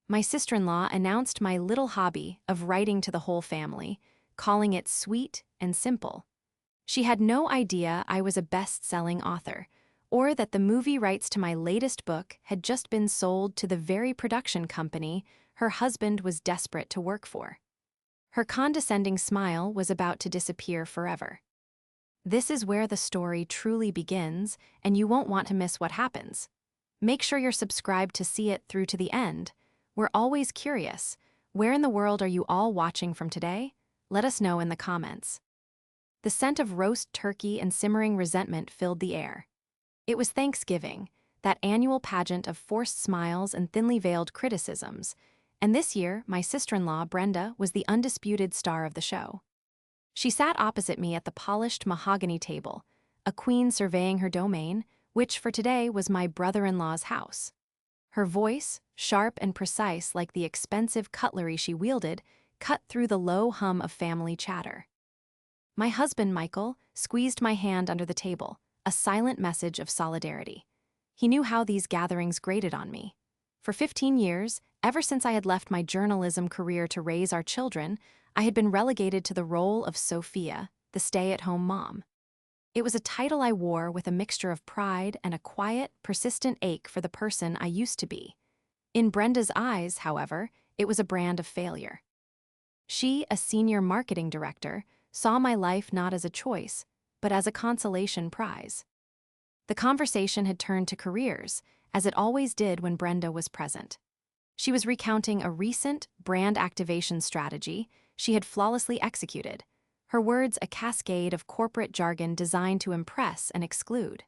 My sister-in-law announced my little hobby of writing to the whole family, calling it sweet and simple. She had no idea I was a best-selling author, or that the movie rights to my latest book had just been sold to the very production company her husband was desperate to work for. Her condescending smile was about to disappear forever. This is where the story truly begins, and you won't want to miss what happens. Make sure you're subscribed to see it through to the end. We're always curious. Where in the world are you all watching from today? Let us know in the comments. The scent of roast turkey and simmering resentment filled the air. It was Thanksgiving, that annual pageant of forced smiles and thinly veiled criticisms, and this year my sister-in-law, Brenda, was the undisputed star of the show. She sat opposite me at the polished mahogany table, a queen surveying her domain, which for today was my brother-in-law's house. Her voice, sharp and precise like the expensive cutlery she wielded, cut through the low hum of family chatter. My husband, Michael, squeezed my hand under the table, a silent message of solidarity. He knew how these gatherings grated on me. For 15 years, ever since I had left my journalism career to raise our children, I had been relegated to the role of Sophia, the stay-at-home mom. It was a title I wore with a mixture of pride and a quiet, persistent ache for the person I used to be. In Brenda's eyes, however, it was a brand of failure. She, a senior marketing director, saw my life not as a choice, but as a consolation prize. The conversation had turned to careers, as it always did when Brenda was present. She was recounting a recent brand activation strategy she had flawlessly executed, her words a cascade of corporate jargon designed to impress and exclude.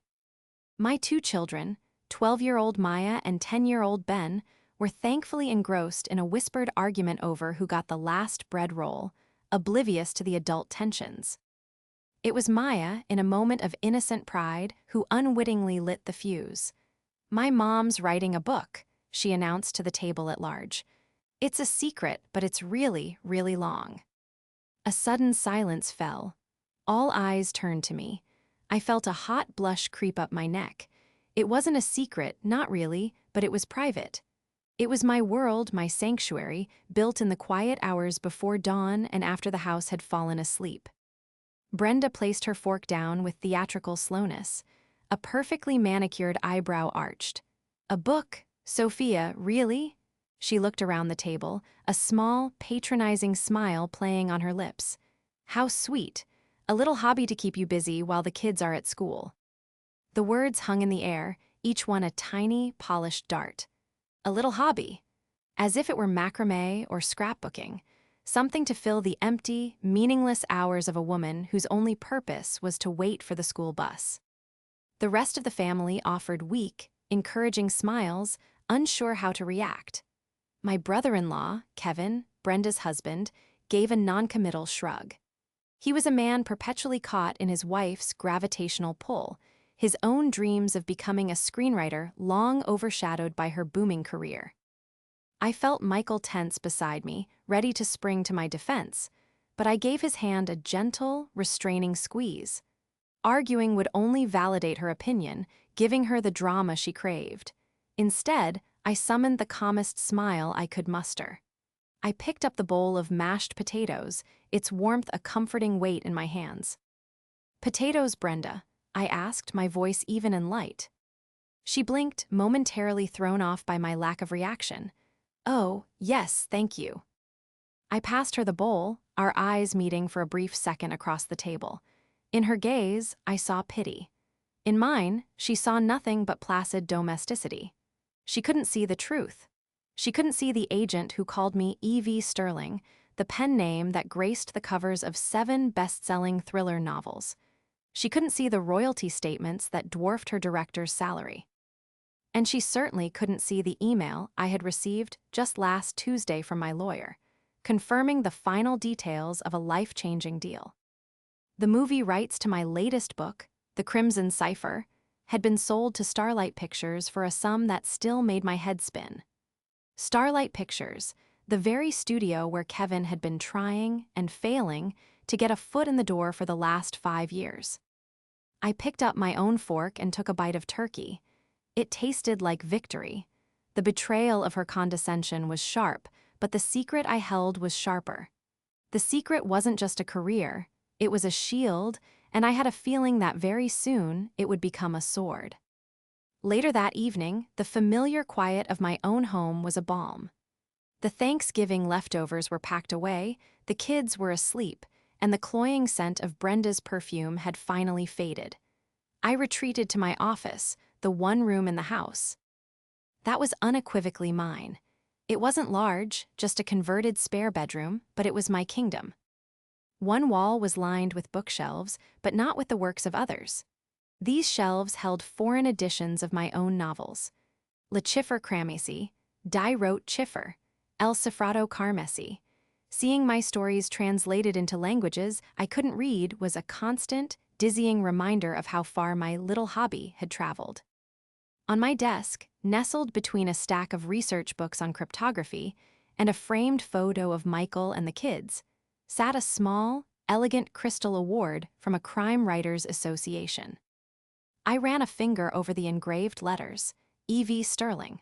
My two children, 12-year-old Maya and 10-year-old Ben, were thankfully engrossed in a whispered argument over who got the last bread roll, oblivious to the adult tensions. It was Maya, in a moment of innocent pride, who unwittingly lit the fuse. "My mom's writing a book," she announced to the table at large. "It's a secret, but it's really, really long." A sudden silence fell. All eyes turned to me. I felt a hot blush creep up my neck. It wasn't a secret, not really, but it was private. It was my world, my sanctuary, built in the quiet hours before dawn and after the house had fallen asleep. Brenda placed her fork down with theatrical slowness. A perfectly manicured eyebrow arched. "A book? Sophia, really?" She looked around the table, a small, patronizing smile playing on her lips. "How sweet. A little hobby to keep you busy while the kids are at school." The words hung in the air, each one a tiny, polished dart. A little hobby. As if it were macrame or scrapbooking. Something to fill the empty, meaningless hours of a woman whose only purpose was to wait for the school bus. The rest of the family offered weak, encouraging smiles, unsure how to react. My brother-in-law, Kevin, Brenda's husband, gave a noncommittal shrug. He was a man perpetually caught in his wife's gravitational pull, his own dreams of becoming a screenwriter long overshadowed by her booming career. I felt Michael tense beside me, ready to spring to my defense, but I gave his hand a gentle, restraining squeeze. Arguing would only validate her opinion, giving her the drama she craved. Instead, I summoned the calmest smile I could muster. I picked up the bowl of mashed potatoes, its warmth a comforting weight in my hands. "Potatoes, Brenda?" I asked, my voice even and light. She blinked, momentarily thrown off by my lack of reaction. "Oh, yes, thank you." I passed her the bowl, our eyes meeting for a brief second across the table. In her gaze, I saw pity. In mine, she saw nothing but placid domesticity. She couldn't see the truth. She couldn't see the agent who called me E.V. Sterling, the pen name that graced the covers of 7 best-selling thriller novels. She couldn't see the royalty statements that dwarfed her director's salary. And she certainly couldn't see the email I had received just last Tuesday from my lawyer, confirming the final details of a life-changing deal. The movie rights to my latest book, The Crimson Cipher, had been sold to Starlight Pictures for a sum that still made my head spin. Starlight Pictures, the very studio where Kevin had been trying and failing to get a foot in the door for the last 5 years. I picked up my own fork and took a bite of turkey. It tasted like victory. The betrayal of her condescension was sharp, but the secret I held was sharper. The secret wasn't just a career, it was a shield, and I had a feeling that very soon it would become a sword. Later that evening, the familiar quiet of my own home was a balm. The Thanksgiving leftovers were packed away, the kids were asleep, and the cloying scent of Brenda's perfume had finally faded. I retreated to my office, the one room in the house. That was unequivocally mine. It wasn't large, just a converted spare bedroom, but it was my kingdom. One wall was lined with bookshelves, but not with the works of others. These shelves held foreign editions of my own novels. Le Chiffre Cramesi, Die Rote Chiffer, El Cifrado Carmesi. Seeing my stories translated into languages I couldn't read was a constant, dizzying reminder of how far my little hobby had traveled. On my desk, nestled between a stack of research books on cryptography and a framed photo of Michael and the kids, sat a small, elegant crystal award from a Crime Writers Association. I ran a finger over the engraved letters, E.V. Sterling.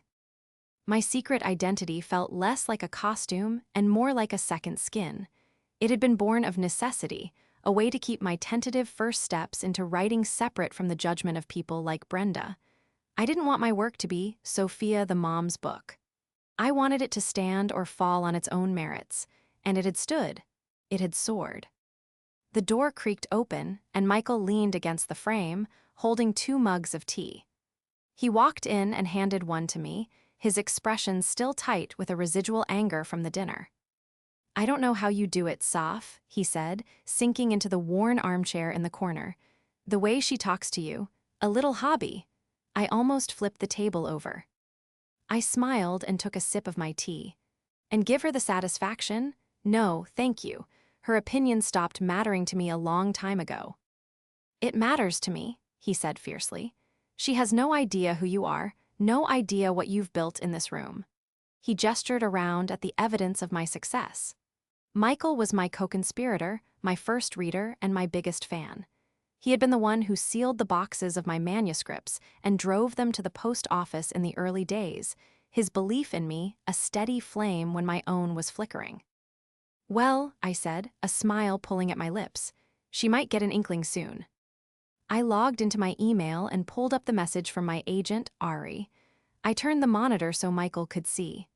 My secret identity felt less like a costume and more like a second skin. It had been born of necessity, a way to keep my tentative first steps into writing separate from the judgment of people like Brenda. I didn't want my work to be Sophia the Mom's book. I wanted it to stand or fall on its own merits, and it had stood. It had soared. The door creaked open, and Michael leaned against the frame, holding 2 mugs of tea. He walked in and handed one to me, his expression still tight with a residual anger from the dinner. "I don't know how you do it, Soph," he said, sinking into the worn armchair in the corner. "The way she talks to you, a little hobby." I almost flipped the table over. I smiled and took a sip of my tea. And give her the satisfaction? No, thank you. Her opinion stopped mattering to me a long time ago. "It matters to me," he said fiercely. "She has no idea who you are, no idea what you've built in this room." He gestured around at the evidence of my success. Michael was my co-conspirator, my first reader, and my biggest fan. He had been the one who sealed the boxes of my manuscripts and drove them to the post office in the early days, his belief in me a steady flame when my own was flickering. "Well," I said, a smile pulling at my lips, "she might get an inkling soon." I logged into my email and pulled up the message from my agent, Ari. I turned the monitor so Michael could see.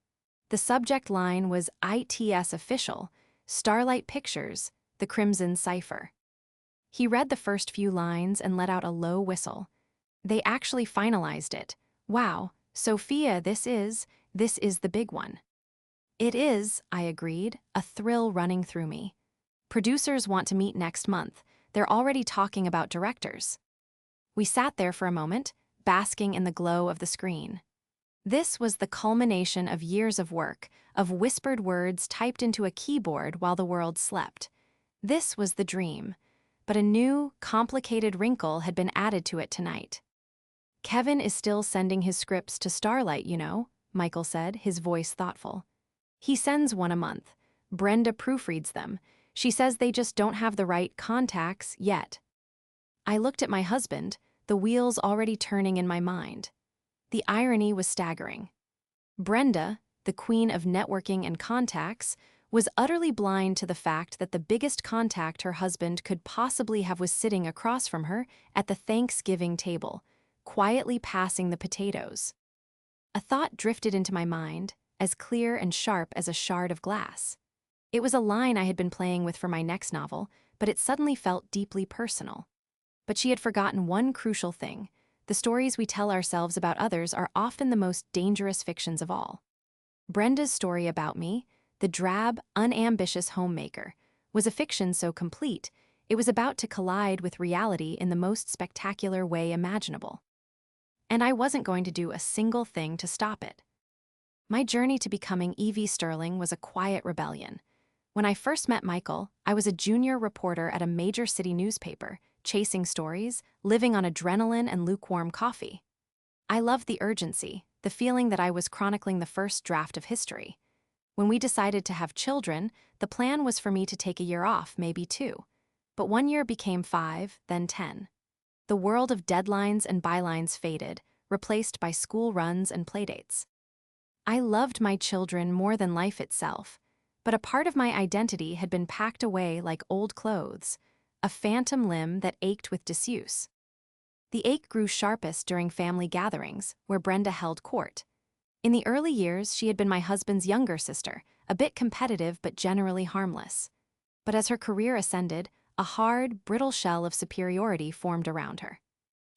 The subject line was ITS Official, Starlight Pictures, the Crimson Cipher. He read the first few lines and let out a low whistle. "They actually finalized it. Wow, Sophia, this is the big one." "It is," I agreed, a thrill running through me. "Producers want to meet next month. They're already talking about directors." We sat there for a moment, basking in the glow of the screen. This was the culmination of years of work, of whispered words typed into a keyboard while the world slept. This was the dream. But a new, complicated wrinkle had been added to it tonight. "Kevin is still sending his scripts to Starlight, you know," Michael said, his voice thoughtful. "He sends one a month. Brenda proofreads them. She says they just don't have the right contacts yet." I looked at my husband, the wheels already turning in my mind. The irony was staggering. Brenda, the queen of networking and contacts, was utterly blind to the fact that the biggest contact her husband could possibly have was sitting across from her at the Thanksgiving table, quietly passing the potatoes. A thought drifted into my mind, as clear and sharp as a shard of glass. It was a line I had been playing with for my next novel, but it suddenly felt deeply personal. But she had forgotten one crucial thing. The stories we tell ourselves about others are often the most dangerous fictions of all. Brenda's story about me, the drab, unambitious homemaker, was a fiction so complete, it was about to collide with reality in the most spectacular way imaginable. And I wasn't going to do a single thing to stop it. My journey to becoming E.V. Sterling was a quiet rebellion. When I first met Michael, I was a junior reporter at a major city newspaper, chasing stories, living on adrenaline and lukewarm coffee. I loved the urgency, the feeling that I was chronicling the first draft of history. When we decided to have children, the plan was for me to take a year off, maybe 2. But 1 year became 5, then 10. The world of deadlines and bylines faded, replaced by school runs and playdates. I loved my children more than life itself, but a part of my identity had been packed away like old clothes, a phantom limb that ached with disuse. The ache grew sharpest during family gatherings, where Brenda held court. In the early years, she had been my husband's younger sister, a bit competitive but generally harmless. But as her career ascended, a hard, brittle shell of superiority formed around her.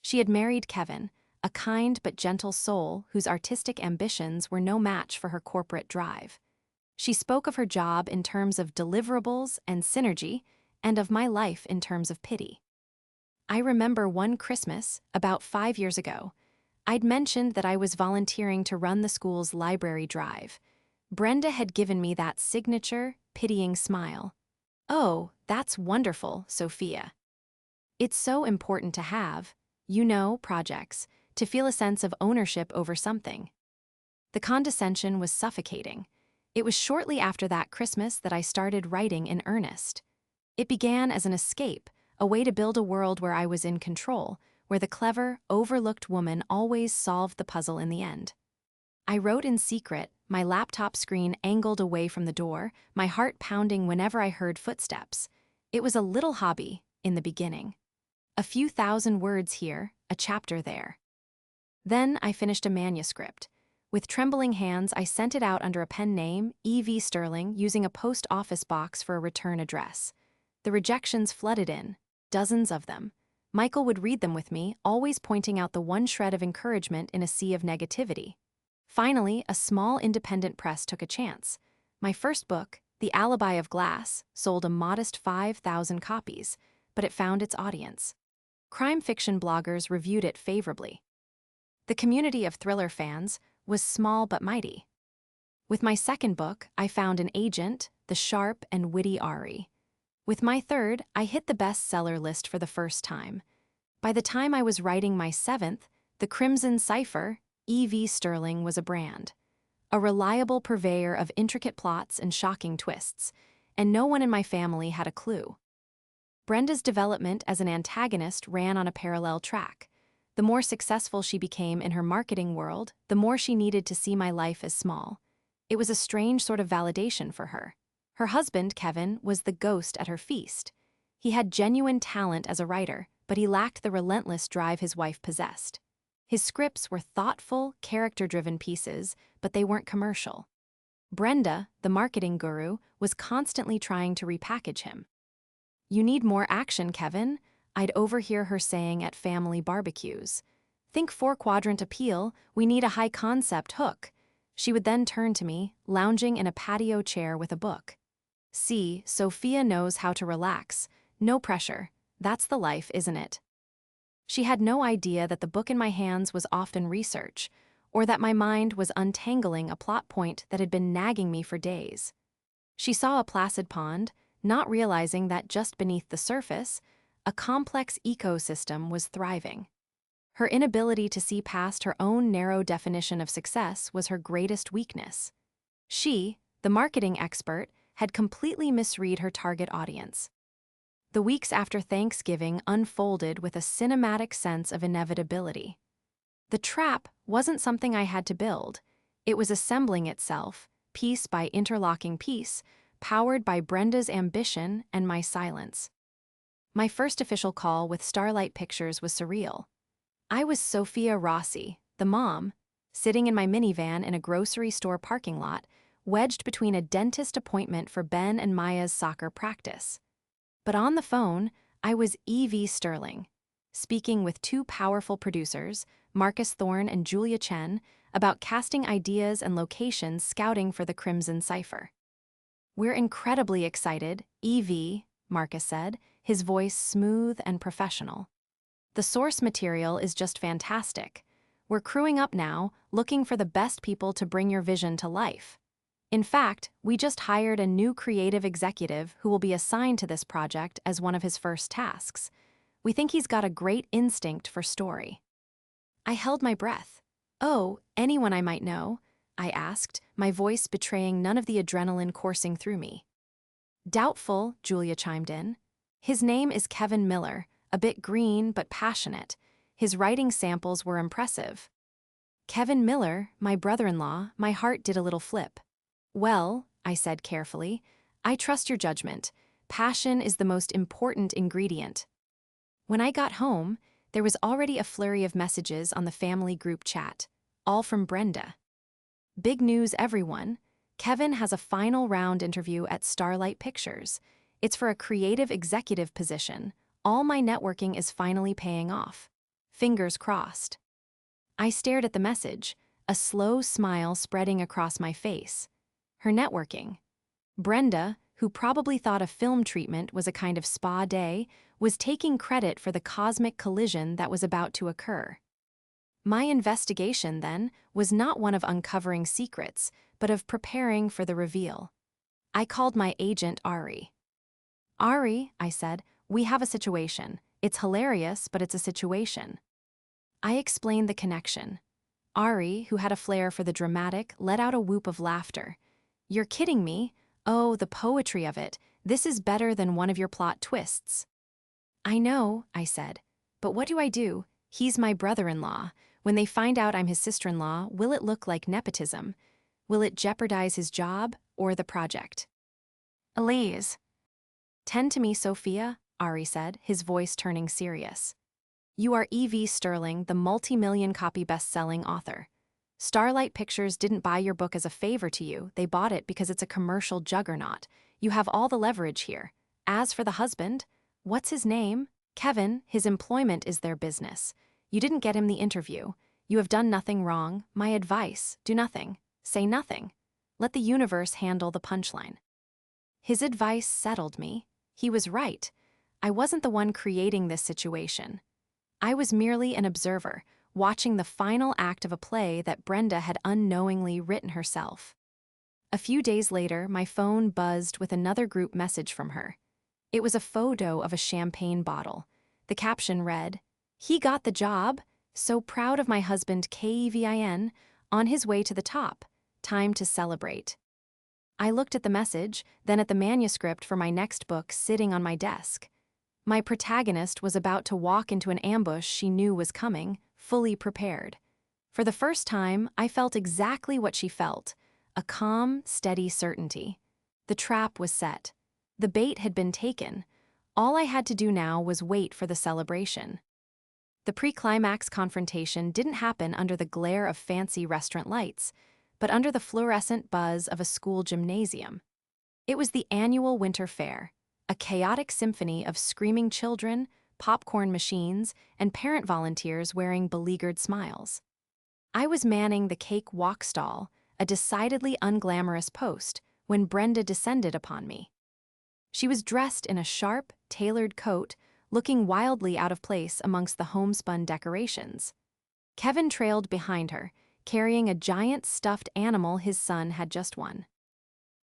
She had married Kevin, a kind but gentle soul whose artistic ambitions were no match for her corporate drive. She spoke of her job in terms of deliverables and synergy, and of my life in terms of pity. I remember one Christmas, about 5 years ago, I'd mentioned that I was volunteering to run the school's library drive. Brenda had given me that signature, pitying smile. "Oh, that's wonderful, Sophia. It's so important to have, projects, to feel a sense of ownership over something." The condescension was suffocating. It was shortly after that Christmas that I started writing in earnest. It began as an escape, a way to build a world where I was in control, where the clever, overlooked woman always solved the puzzle in the end. I wrote in secret, my laptop screen angled away from the door, my heart pounding whenever I heard footsteps. It was a little hobby, in the beginning. A few thousand words here, a chapter there. Then I finished a manuscript. With trembling hands, I sent it out under a pen name, E.V. Sterling, using a post office box for a return address. The rejections flooded in, dozens of them. Michael would read them with me, always pointing out the one shred of encouragement in a sea of negativity. Finally, a small independent press took a chance. My first book, The Alibi of Glass, sold a modest 5,000 copies, but it found its audience. Crime fiction bloggers reviewed it favorably. The community of thriller fans was small but mighty. With my second book, I found an agent, the sharp and witty Ari. With my third, I hit the bestseller list for the first time. By the time I was writing my seventh, The Crimson Cipher, E.V. Sterling was a brand. A reliable purveyor of intricate plots and shocking twists, and no one in my family had a clue. Brenda's development as an antagonist ran on a parallel track. The more successful she became in her marketing world, the more she needed to see my life as small. It was a strange sort of validation for her. Her husband, Kevin, was the ghost at her feast. He had genuine talent as a writer, but he lacked the relentless drive his wife possessed. His scripts were thoughtful, character-driven pieces, but they weren't commercial. Brenda, the marketing guru, was constantly trying to repackage him. "You need more action, Kevin," I'd overhear her saying at family barbecues. "Think four-quadrant appeal, we need a high-concept hook." She would then turn to me, lounging in a patio chair with a book. "See, Sophia knows how to relax. No pressure. That's the life, isn't it?" She had no idea that the book in my hands was often research, or that my mind was untangling a plot point that had been nagging me for days. She saw a placid pond, not realizing that just beneath the surface, a complex ecosystem was thriving. Her inability to see past her own narrow definition of success was her greatest weakness. She, the marketing expert, had completely misread her target audience. The weeks after Thanksgiving unfolded with a cinematic sense of inevitability. The trap wasn't something I had to build. It was assembling itself, piece by interlocking piece, powered by Brenda's ambition and my silence. My first official call with Starlight Pictures was surreal. I was Sophia Rossi, the mom, sitting in my minivan in a grocery store parking lot, wedged between a dentist appointment for Ben and Maya's soccer practice. But on the phone, I was E.V. Sterling, speaking with two powerful producers, Marcus Thorne and Julia Chen, about casting ideas and locations scouting for the Crimson Cipher. "We're incredibly excited, E.V., Marcus said, his voice smooth and professional. "The source material is just fantastic. We're crewing up now, looking for the best people to bring your vision to life. In fact, we just hired a new creative executive who will be assigned to this project as one of his first tasks. We think he's got a great instinct for story." I held my breath. "Oh, anyone I might know?" I asked, my voice betraying none of the adrenaline coursing through me. "Doubtful," Julia chimed in. "His name is Kevin Miller, a bit green but passionate. His writing samples were impressive." Kevin Miller, my brother-in-law, my heart did a little flip. Well, I said carefully, I trust your judgment. Passion is the most important ingredient. When I got home, there was already a flurry of messages on the family group chat, all from Brenda. Big news, everyone. Kevin has a final round interview at Starlight Pictures. It's for a creative executive position. All my networking is finally paying off. Fingers crossed. I stared at the message, a slow smile spreading across my face. Her networking. Brenda, who probably thought a film treatment was a kind of spa day, was taking credit for the cosmic collision that was about to occur. My investigation, then, was not one of uncovering secrets, but of preparing for the reveal. I called my agent Ari. Ari, I said, we have a situation. It's hilarious, but it's a situation. I explained the connection. Ari, who had a flair for the dramatic, let out a whoop of laughter. You're kidding me? Oh, the poetry of it. This is better than one of your plot twists. I know, I said. But what do I do? He's my brother-in-law. When they find out I'm his sister-in-law, will it look like nepotism? Will it jeopardize his job or the project? Elise. Tend to me, Sophia, Ari said, his voice turning serious. You are E.V. Sterling, the multi-million copy best-selling author. Starlight Pictures didn't buy your book as a favor to you, they bought it because it's a commercial juggernaut. You have all the leverage here. As for the husband, what's his name? Kevin, his employment is their business. You didn't get him the interview. You have done nothing wrong. My advice, do nothing. Say nothing. Let the universe handle the punchline. His advice settled me. He was right. I wasn't the one creating this situation. I was merely an observer, watching the final act of a play that Brenda had unknowingly written herself. A few days later, my phone buzzed with another group message from her. It was a photo of a champagne bottle. The caption read, "He got the job. So proud of my husband Kevin, on his way to the top. Time to celebrate." I looked at the message, then at the manuscript for my next book sitting on my desk. My protagonist was about to walk into an ambush she knew was coming, fully prepared. For the first time, I felt exactly what she felt, a calm, steady certainty. The trap was set. The bait had been taken. All I had to do now was wait for the celebration. The pre-climax confrontation didn't happen under the glare of fancy restaurant lights, but under the fluorescent buzz of a school gymnasium. It was the annual winter fair, a chaotic symphony of screaming children, popcorn machines, and parent volunteers wearing beleaguered smiles. I was manning the cake walk stall, a decidedly unglamorous post, when Brenda descended upon me. She was dressed in a sharp, tailored coat, looking wildly out of place amongst the homespun decorations. Kevin trailed behind her, carrying a giant stuffed animal his son had just won.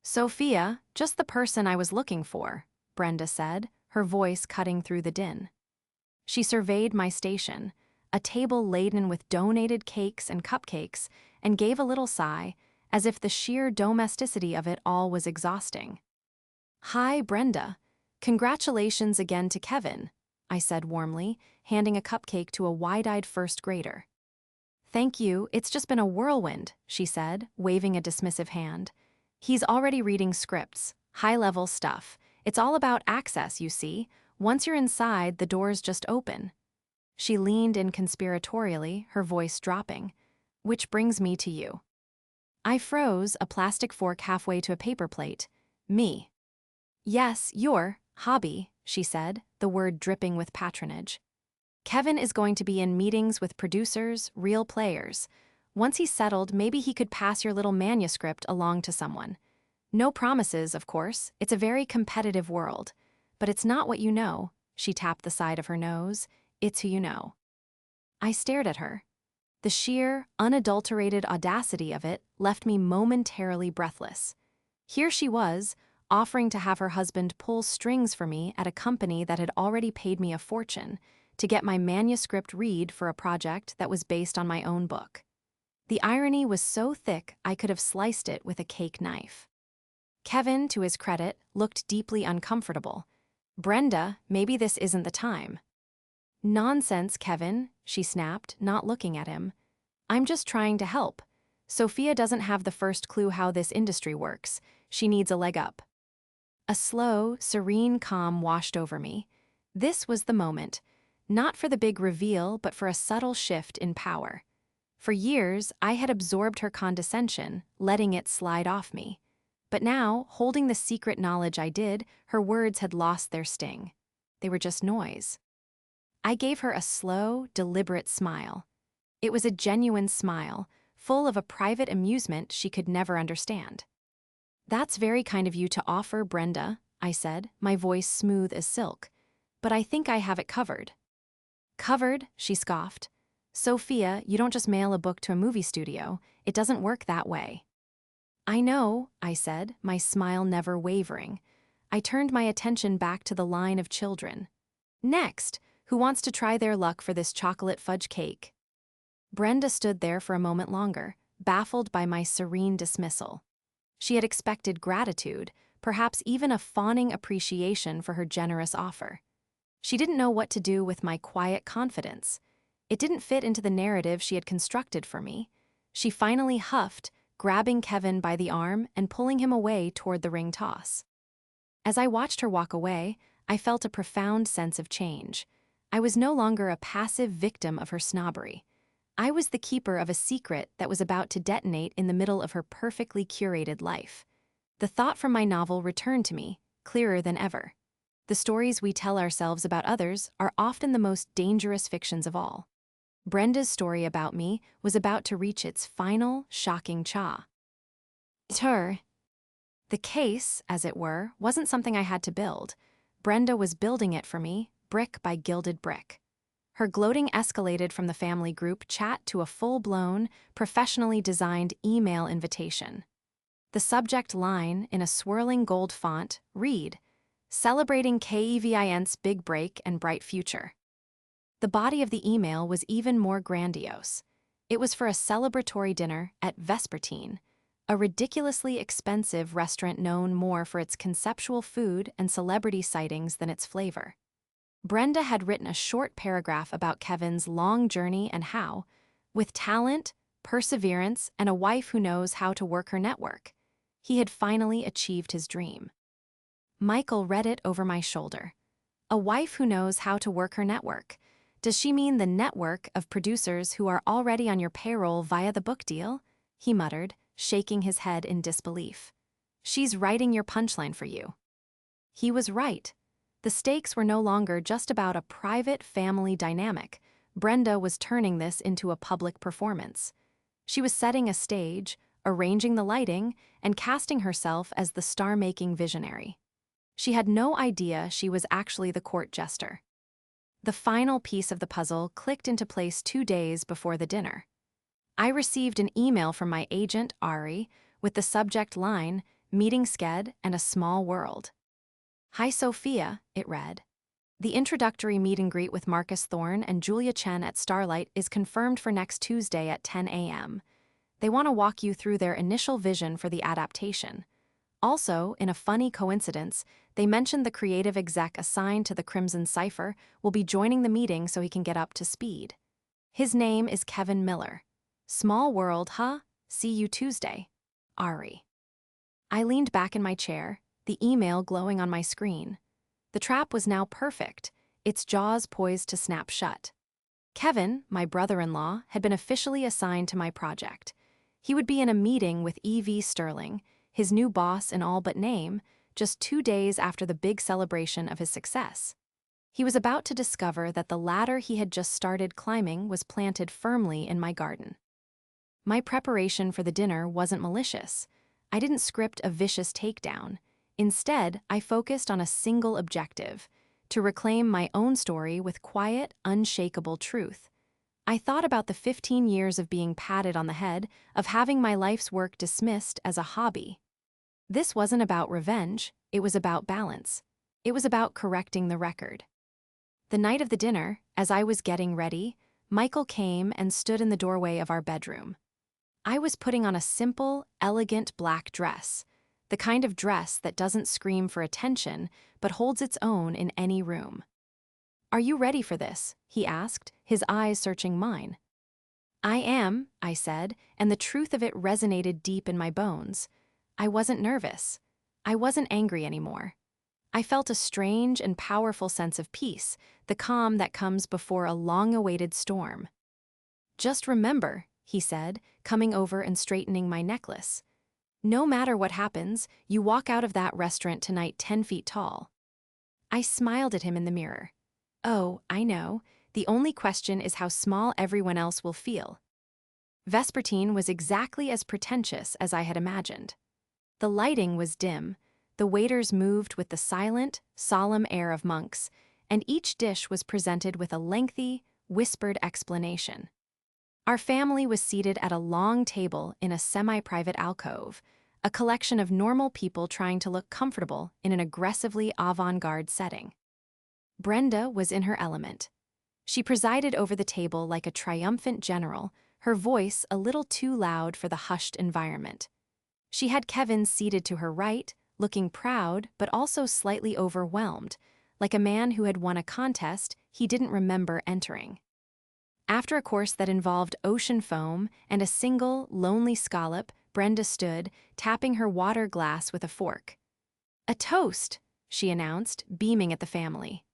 "Sophia, just the person I was looking for," Brenda said, her voice cutting through the din. She surveyed my station, a table laden with donated cakes and cupcakes, and gave a little sigh, as if the sheer domesticity of it all was exhausting. "Hi, Brenda. Congratulations again to Kevin," I said warmly, handing a cupcake to a wide-eyed first grader. "Thank you, it's just been a whirlwind," she said, waving a dismissive hand. "He's already reading scripts, high-level stuff. It's all about access, you see. Once you're inside, the doors just open." She leaned in conspiratorially, her voice dropping. "Which brings me to you." I froze, a plastic fork halfway to a paper plate. "Me." "Yes, your hobby," she said, the word dripping with patronage. "Kevin is going to be in meetings with producers, real players. Once he's settled, maybe he could pass your little manuscript along to someone. No promises, of course. It's a very competitive world. But it's not what you know," she tapped the side of her nose. "It's who you know." I stared at her. The sheer, unadulterated audacity of it left me momentarily breathless. Here she was, offering to have her husband pull strings for me at a company that had already paid me a fortune, to get my manuscript read for a project that was based on my own book. The irony was so thick I could have sliced it with a cake knife. Kevin, to his credit, looked deeply uncomfortable. "Brenda, maybe this isn't the time." "Nonsense, Kevin," she snapped, not looking at him. I'm just trying to help. Sophia doesn't have the first clue how this industry works. She needs a leg up. A slow, serene calm washed over me. This was the moment, not for the big reveal, but for a subtle shift in power. For years, I had absorbed her condescension, letting it slide off me. But now, holding the secret knowledge I did, her words had lost their sting. They were just noise. I gave her a slow, deliberate smile. It was a genuine smile, full of a private amusement she could never understand. "That's very kind of you to offer, Brenda," I said, my voice smooth as silk. "But I think I have it covered." "Covered?" she scoffed. "Sophia, you don't just mail a book to a movie studio. It doesn't work that way." "I know," I said, my smile never wavering. I turned my attention back to the line of children. "Next, who wants to try their luck for this chocolate fudge cake?" Brenda stood there for a moment longer, baffled by my serene dismissal. She had expected gratitude, perhaps even a fawning appreciation for her generous offer. She didn't know what to do with my quiet confidence. It didn't fit into the narrative she had constructed for me. She finally huffed, grabbing Kevin by the arm and pulling him away toward the ring toss. As I watched her walk away, I felt a profound sense of change. I was no longer a passive victim of her snobbery. I was the keeper of a secret that was about to detonate in the middle of her perfectly curated life. The thought from my novel returned to me, clearer than ever. The stories we tell ourselves about others are often the most dangerous fictions of all. Brenda's story about me was about to reach its final, shocking cha. The case, as it were, wasn't something I had to build. Brenda was building it for me, brick by gilded brick. Her gloating escalated from the family group chat to a full-blown, professionally designed email invitation. The subject line, in a swirling gold font, read, "Celebrating KEVIN's big break and bright future." The body of the email was even more grandiose. It was for a celebratory dinner at Vespertine, a ridiculously expensive restaurant known more for its conceptual food and celebrity sightings than its flavor. Brenda had written a short paragraph about Kevin's long journey and how, with talent, perseverance, and a wife who knows how to work her network, he had finally achieved his dream. Michael read it over my shoulder. A wife who knows how to work her network. Does she mean the network of producers who are already on your payroll via the book deal? He muttered, shaking his head in disbelief. She's writing your punchline for you. He was right. The stakes were no longer just about a private family dynamic. Brenda was turning this into a public performance. She was setting a stage, arranging the lighting, and casting herself as the star-making visionary. She had no idea she was actually the court jester. The final piece of the puzzle clicked into place 2 days before the dinner. I received an email from my agent, Ari, with the subject line, "Meeting Sked and a Small World." "Hi Sophia," it read. "The introductory meet and greet with Marcus Thorne and Julia Chen at Starlight is confirmed for next Tuesday at 10 a.m. They want to walk you through their initial vision for the adaptation. Also, in a funny coincidence, they mentioned the creative exec assigned to the Crimson Cipher will be joining the meeting so he can get up to speed. His name is Kevin Miller. Small world, huh? See you Tuesday. Ari." I leaned back in my chair, the email glowing on my screen. The trap was now perfect, its jaws poised to snap shut. Kevin, my brother-in-law, had been officially assigned to my project. He would be in a meeting with E.V. Sterling, his new boss in all but name, just 2 days after the big celebration of his success. He was about to discover that the ladder he had just started climbing was planted firmly in my garden. My preparation for the dinner wasn't malicious. I didn't script a vicious takedown. Instead, I focused on a single objective: to reclaim my own story with quiet, unshakable truth. I thought about the 15 years of being patted on the head, of having my life's work dismissed as a hobby. This wasn't about revenge, it was about balance. It was about correcting the record. The night of the dinner, as I was getting ready, Michael came and stood in the doorway of our bedroom. I was putting on a simple, elegant black dress, the kind of dress that doesn't scream for attention but holds its own in any room. "Are you ready for this?" he asked, his eyes searching mine. I am, I said, and the truth of it resonated deep in my bones. I wasn't nervous. I wasn't angry anymore. I felt a strange and powerful sense of peace, the calm that comes before a long-awaited storm. Just remember, he said, coming over and straightening my necklace. No matter what happens, you walk out of that restaurant tonight 10 feet tall. I smiled at him in the mirror. Oh, I know. The only question is how small everyone else will feel. Vespertine was exactly as pretentious as I had imagined. The lighting was dim, the waiters moved with the silent, solemn air of monks, and each dish was presented with a lengthy, whispered explanation. Our family was seated at a long table in a semi-private alcove, a collection of normal people trying to look comfortable in an aggressively avant-garde setting. Brenda was in her element. She presided over the table like a triumphant general, her voice a little too loud for the hushed environment. She had Kevin seated to her right, looking proud but also slightly overwhelmed, like a man who had won a contest he didn't remember entering. After a course that involved ocean foam and a single, lonely scallop, Brenda stood, tapping her water glass with a fork. "A toast," she announced, beaming at the family.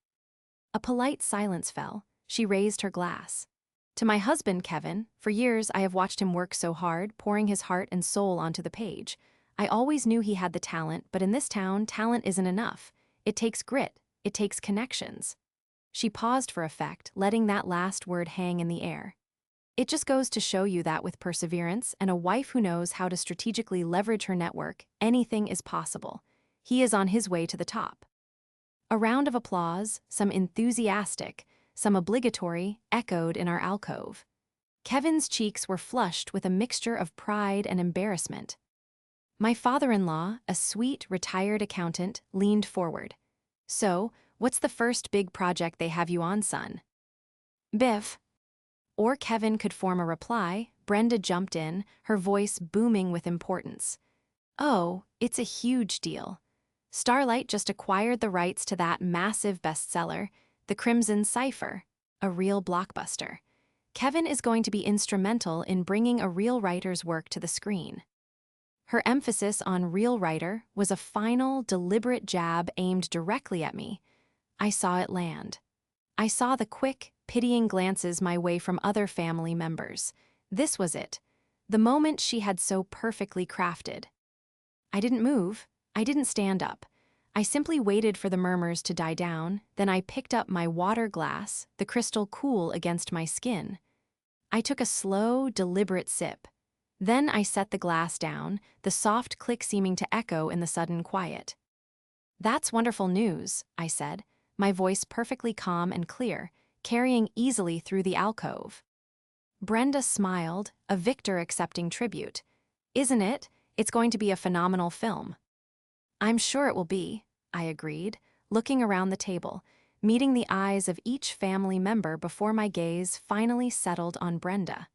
A polite silence fell. She raised her glass. "To my husband, Kevin. For years I have watched him work so hard, pouring his heart and soul onto the page. I always knew he had the talent, but in this town, talent isn't enough. It takes grit. It takes connections." She paused for effect, letting that last word hang in the air. "It just goes to show you that with perseverance and a wife who knows how to strategically leverage her network, anything is possible. He is on his way to the top." A round of applause, some enthusiastic, some obligatory, echoed in our alcove. Kevin's cheeks were flushed with a mixture of pride and embarrassment. My father-in-law, a sweet, retired accountant, leaned forward. "So, what's the first big project they have you on, son?" "Biff." Or Kevin could form a reply, Brenda jumped in, her voice booming with importance. "Oh, it's a huge deal. Starlight just acquired the rights to that massive bestseller, The Crimson Cipher, a real blockbuster. Kevin is going to be instrumental in bringing a real writer's work to the screen." Her emphasis on real writer was a final, deliberate jab aimed directly at me. I saw it land. I saw the quick, pitying glances my way from other family members. This was it, the moment she had so perfectly crafted. I didn't move. I didn't stand up. I simply waited for the murmurs to die down, then I picked up my water glass, the crystal cool against my skin. I took a slow, deliberate sip. Then I set the glass down, the soft click seeming to echo in the sudden quiet. "That's wonderful news," I said, my voice perfectly calm and clear, carrying easily through the alcove. Brenda smiled, a victor accepting tribute. "Isn't it? It's going to be a phenomenal film." "I'm sure it will be," I agreed, looking around the table, meeting the eyes of each family member before my gaze finally settled on Brenda.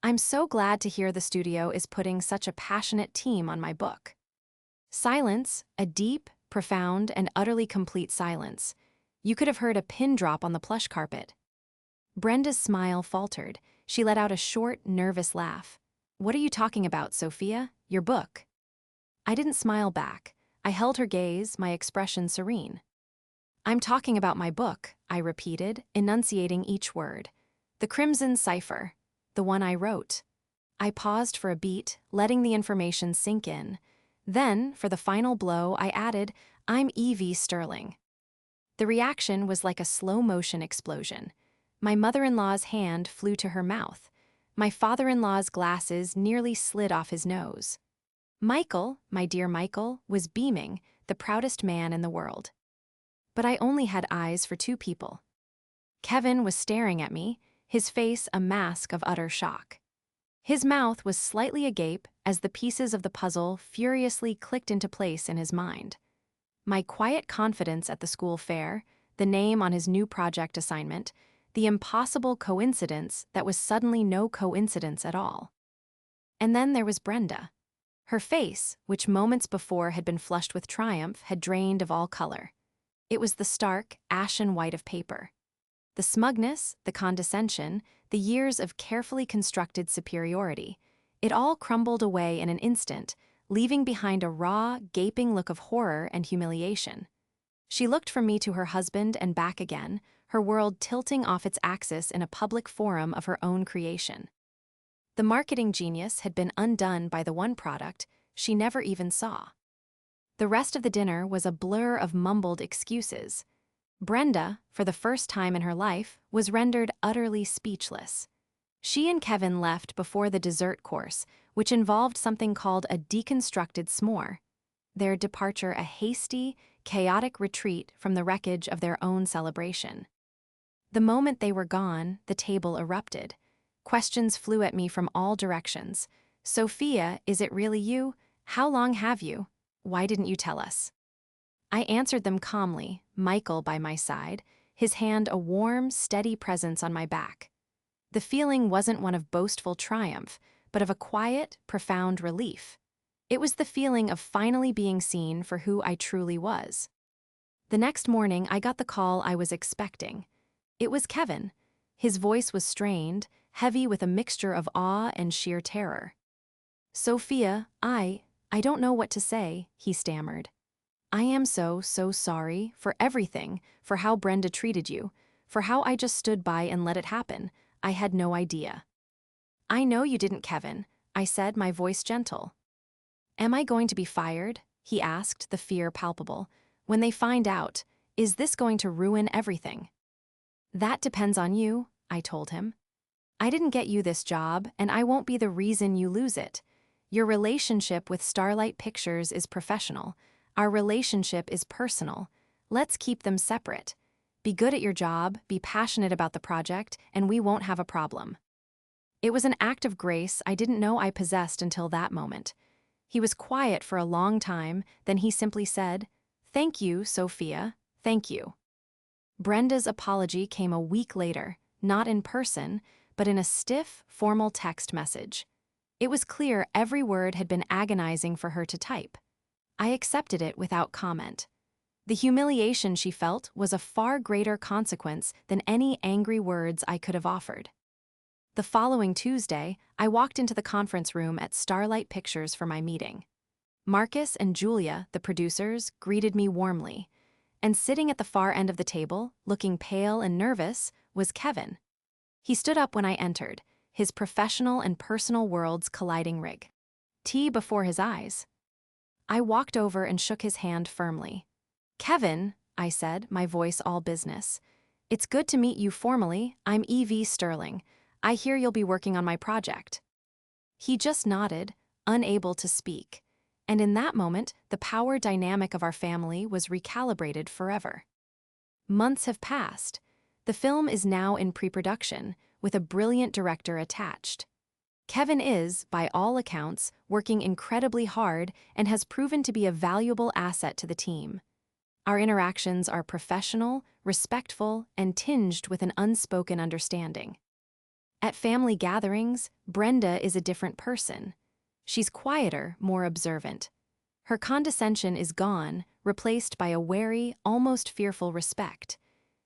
"I'm so glad to hear the studio is putting such a passionate team on my book." Silence, a deep, profound, and utterly complete silence. You could have heard a pin drop on the plush carpet. Brenda's smile faltered. She let out a short, nervous laugh. "What are you talking about, Sophia? Your book?" I didn't smile back. I held her gaze, my expression serene. "I'm talking about my book," I repeated, enunciating each word. "The Crimson Cipher. The one I wrote." I paused for a beat, letting the information sink in. Then, for the final blow, I added, "I'm E.V. Sterling." The reaction was like a slow-motion explosion. My mother-in-law's hand flew to her mouth. My father-in-law's glasses nearly slid off his nose. Michael, my dear Michael, was beaming, the proudest man in the world. But I only had eyes for two people. Kevin was staring at me, his face a mask of utter shock. His mouth was slightly agape as the pieces of the puzzle furiously clicked into place in his mind. My quiet confidence at the school fair, the name on his new project assignment, the impossible coincidence that was suddenly no coincidence at all. And then there was Brenda. Her face, which moments before had been flushed with triumph, had drained of all color. It was the stark, ashen white of paper. The smugness, the condescension, the years of carefully constructed superiority. It all crumbled away in an instant, leaving behind a raw, gaping look of horror and humiliation. She looked from me to her husband and back again, her world tilting off its axis in a public forum of her own creation. The marketing genius had been undone by the one product she never even saw. The rest of the dinner was a blur of mumbled excuses. Brenda, for the first time in her life, was rendered utterly speechless. She and Kevin left before the dessert course, which involved something called a deconstructed s'more. Their departure a hasty, chaotic retreat from the wreckage of their own celebration. The moment they were gone, the table erupted. Questions flew at me from all directions. "Sophia, is it really you? How long have you? Why didn't you tell us?" I answered them calmly, Michael by my side, his hand a warm, steady presence on my back. The feeling wasn't one of boastful triumph, but of a quiet, profound relief. It was the feeling of finally being seen for who I truly was. The next morning, I got the call I was expecting. It was Kevin. His voice was strained, heavy with a mixture of awe and sheer terror. "Sophia, I don't know what to say," he stammered. "I am so sorry for everything, for how Brenda treated you, for how I just stood by and let it happen. I had no idea." "I know you didn't, Kevin," I said, my voice gentle. "Am I going to be fired?" he asked, the fear palpable. "When they find out, is this going to ruin everything?" "That depends on you," I told him. "I didn't get you this job, and I won't be the reason you lose it. Your relationship with Starlight Pictures is professional. Our relationship is personal. Let's keep them separate. Be good at your job, be passionate about the project, and we won't have a problem." It was an act of grace I didn't know I possessed until that moment. He was quiet for a long time, then he simply said, "Thank you, Sophia, thank you." Brenda's apology came a week later, not in person, but in a stiff, formal text message. It was clear every word had been agonizing for her to type. I accepted it without comment. The humiliation she felt was a far greater consequence than any angry words I could have offered. The following Tuesday, I walked into the conference room at Starlight Pictures for my meeting. Marcus and Julia, the producers, greeted me warmly. And sitting at the far end of the table, looking pale and nervous, was Kevin. He stood up when I entered, his professional and personal worlds colliding tea before his eyes. I walked over and shook his hand firmly. "Kevin," I said, my voice all business. "It's good to meet you formally. I'm E.V. Sterling. I hear you'll be working on my project." He just nodded, unable to speak. And in that moment, the power dynamic of our family was recalibrated forever. Months have passed. The film is now in pre-production, with a brilliant director attached. Kevin is, by all accounts, working incredibly hard and has proven to be a valuable asset to the team. Our interactions are professional, respectful, and tinged with an unspoken understanding. At family gatherings, Brenda is a different person. She's quieter, more observant. Her condescension is gone, replaced by a wary, almost fearful respect.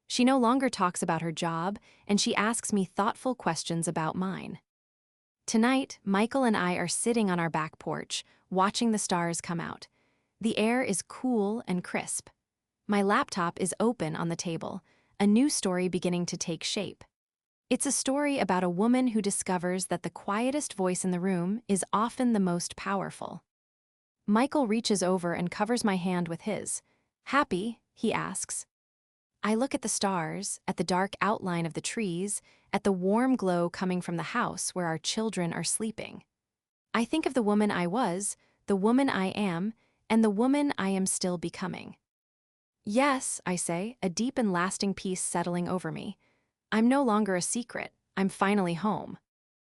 She no longer talks about her job, and she asks me thoughtful questions about mine. Tonight, Michael and I are sitting on our back porch, watching the stars come out. The air is cool and crisp. My laptop is open on the table, a new story beginning to take shape. It's a story about a woman who discovers that the quietest voice in the room is often the most powerful. Michael reaches over and covers my hand with his. "Happy?" he asks. I look at the stars, at the dark outline of the trees, at the warm glow coming from the house where our children are sleeping. I think of the woman I was, the woman I am, and the woman I am still becoming. "Yes," I say, a deep and lasting peace settling over me. "I'm no longer a secret. I'm finally home."